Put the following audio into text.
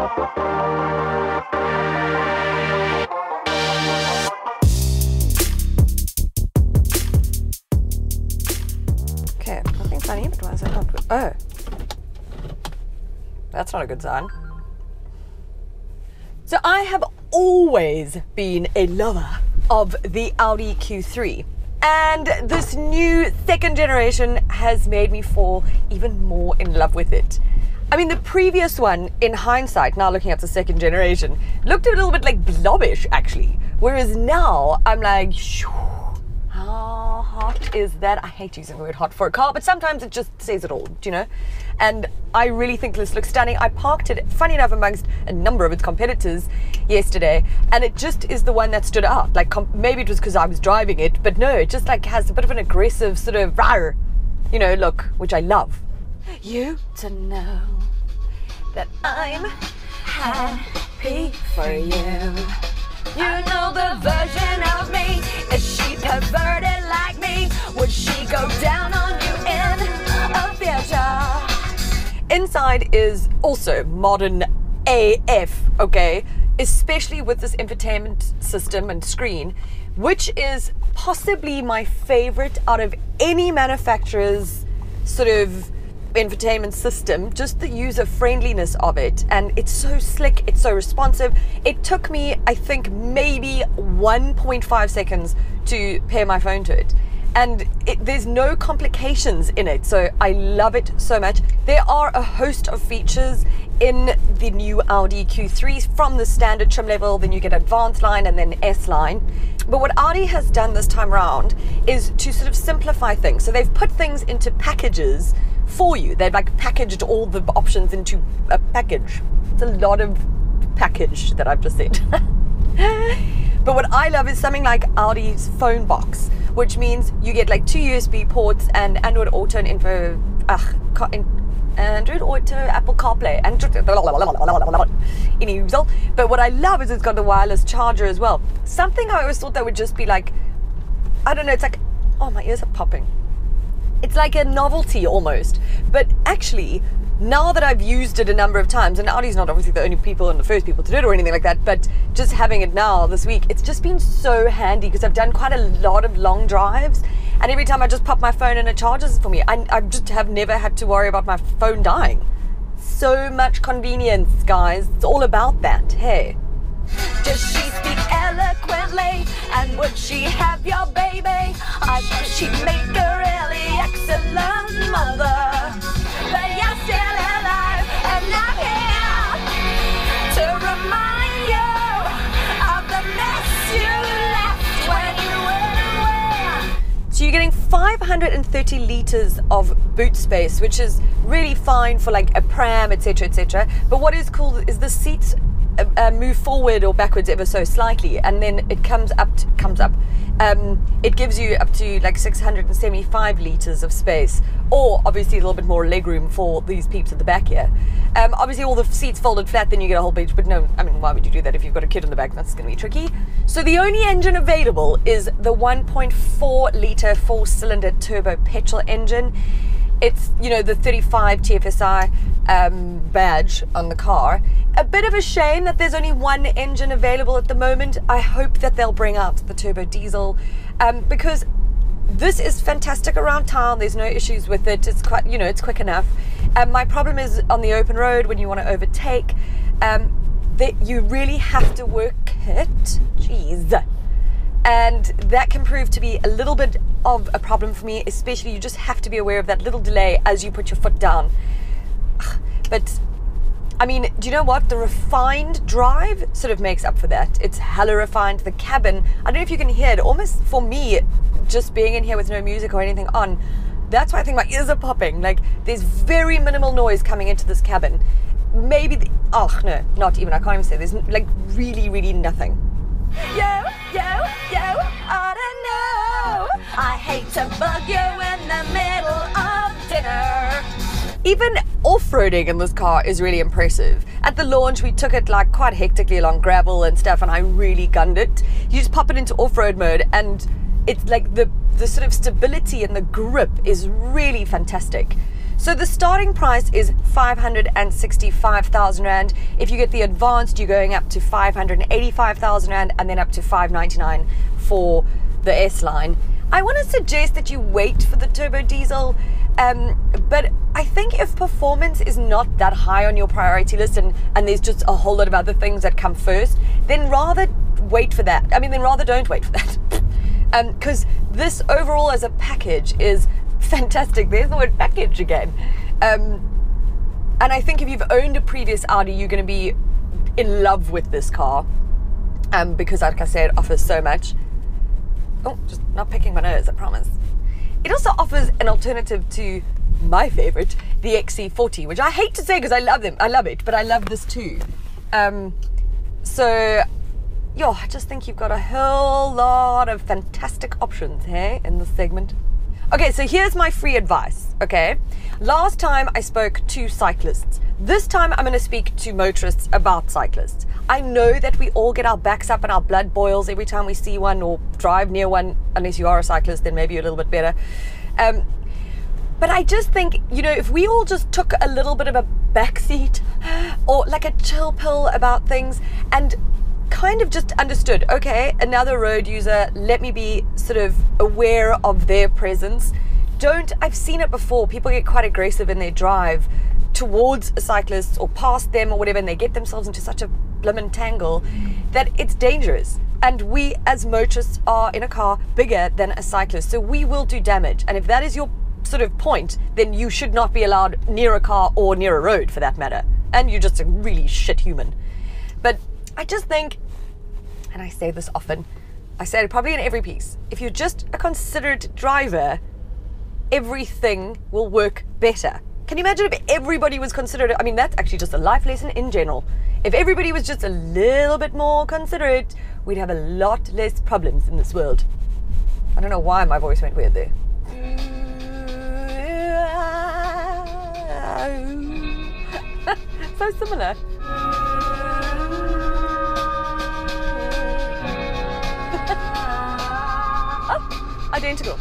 Okay, nothing funny, but why is that not? Oh, that's not a good sign. So I have always been a lover of the Audi Q3, and this new second generation has made me fall even more in love with it. I mean, the previous one, in hindsight, now looking at the second generation, looked a little bit like blobbish actually, whereas now I'm like, shoo, how hot is that? I hate using the word hot for a car, but sometimes it just says it all, do you know? And I really think this looks stunning. I parked it, funny enough, amongst a number of its competitors yesterday, and it just is the one that stood out. Like, maybe it was because I was driving it, but no, it just like has a bit of an aggressive sort of rawr, you know, look, which I love. You to know that I'm happy for you. You know the version of me. Is she perverted like me? Would she go down on you in a future? Inside is also modern AF, okay? Especially with this infotainment system and screen, which is possibly my favorite out of any manufacturer's sort of infotainment system. Just the user friendliness of it, and it's so slick, it's so responsive. It took me, I think, maybe 1.5 seconds to pair my phone to it, and there's no complications in it, so I love it so much. There are a host of features in the new Audi Q3 from the standard trim level, then you get advanced line and then S line. But what Audi has done this time around is to sort of simplify things. So they've put things into packages for you. They've like packaged all the options into a package. It's a lot of package that I've just said. But what I love is something like Audi's phone box, which means you get like 2 USB ports and Android Auto and Android Auto, Apple CarPlay, and but what I love is it's got the wireless charger as well. Something I always thought that would just be like, I don't know, it's like, oh, my ears are popping. It's like a novelty almost, but actually, now that I've used it a number of times, and Audi's not obviously the only people and the first people to do it or anything like that, but just having it now this week, it's just been so handy because I've done quite a lot of long drives, and every time I just pop my phone and it charges for me. I just have never had to worry about my phone dying. So much convenience, guys. It's all about that, hey. Does she speak eloquently? And would she have your baby? I bet she'd make a really excellent mother. But you're still alive, and I'm here to remind you of the mess you left when you went away. So you're getting 530 litres of boot space, which is really fine for like a pram, etc., etc. But what is cool is the seats move forward or backwards ever so slightly, and then it comes up. It gives you up to like 675 litres of space, or obviously a little bit more legroom for these peeps at the back here. Obviously all the seats folded flat, then you get a whole bench, but no, I mean, why would you do that if you've got a kid in the back? That's going to be tricky. So the only engine available is the 1.4 litre 4-cylinder turbo petrol engine. It's, you know, the 35 TFSI badge on the car. A bit of a shame that there's only one engine available at the moment. I hope that they'll bring out the turbo diesel, because this is fantastic around town. There's no issues with it. It's quite, you know, it's quick enough. My problem is on the open road when you want to overtake, that you really have to work it. Jeez. And that can prove to be a little bit of a problem for me, especially you just have to be aware of that little delay as you put your foot down. But I mean, do you know what? The refined drive sort of makes up for that. It's hella refined. The cabin, I don't know if you can hear it, almost for me, just being in here with no music or anything on, that's why I think my ears are popping. Like, there's very minimal noise coming into this cabin. Maybe oh no, not even, I can't even say, there's like really nothing. Yo, I don't know. I hate to bug you in the middle of dinner. Even off-roading in this car is really impressive. At the launch, we took it like quite hectically along gravel and stuff, and I really gunned it. You just pop it into off-road mode, and it's like the sort of stability and the grip is really fantastic. So the starting price is 565,000 Rand. If you get the advanced, you're going up to 585,000 Rand, and then up to 599 for the S line. I want to suggest that you wait for the turbo diesel, but I think if performance is not that high on your priority list, and there's just a whole lot of other things that come first, then rather wait for that. I mean, then rather don't wait for that. Because this overall as a package is fantastic. There's the word package again. And I think if you've owned a previous Audi, you're going to be in love with this car, because like I said, it offers so much. Oh, just not picking my nose, I promise. It also offers an alternative to my favorite, the XC40, which I hate to say because I love them. I love it, but I love this too. So, yeah, I just think you've got a whole lot of fantastic options, hey, in this segment. Okay, so here's my free advice, okay? Last time I spoke to cyclists. This time I'm going to speak to motorists about cyclists. I know that we all get our backs up and our blood boils every time we see one or drive near one, unless you are a cyclist, then maybe you're a little bit better. But I just think, you know, if we all just took a little bit of a backseat or like a chill pill about things and kind of just understood, okay, another road user, let me be sort of aware of their presence. I've seen it before, people get quite aggressive in their drive towards a cyclist or past them or whatever, and they get themselves into such a blimmin' tangle that it's dangerous. And we as motorists are in a car bigger than a cyclist, so we will do damage. And if that is your sort of point, then you should not be allowed near a car or near a road for that matter. And you're just a really shit human. But I just think, and I say this often, I say it probably in every piece, if you're just a considerate driver, everything will work better. Can you imagine if everybody was considerate? I mean, that's actually just a life lesson in general. If everybody was just a little bit more considerate, we'd have a lot less problems in this world. I don't know why my voice went weird there. So similar. Oh, identical.